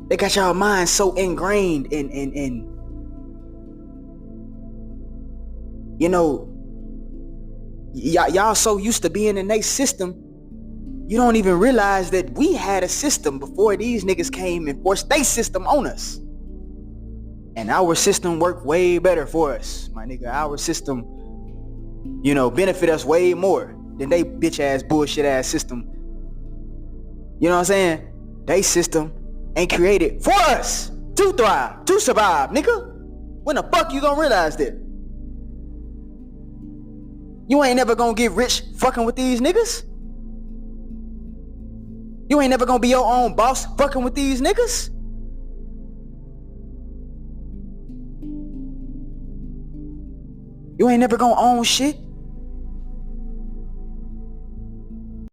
They got y'all minds so ingrained in you know, y'all so used to being in their system, you don't even realize that we had a system before these niggas came and forced their system on us. And our system worked way better for us, my nigga. Our system, you know, benefit us way more than they bitch ass bullshit ass system. You know what I'm saying? They system ain't created for us to thrive, to survive, nigga. When the fuck you gonna realize that? You ain't never gonna get rich fucking with these niggas. You ain't never gonna be your own boss fucking with these niggas. You ain't never gonna own shit.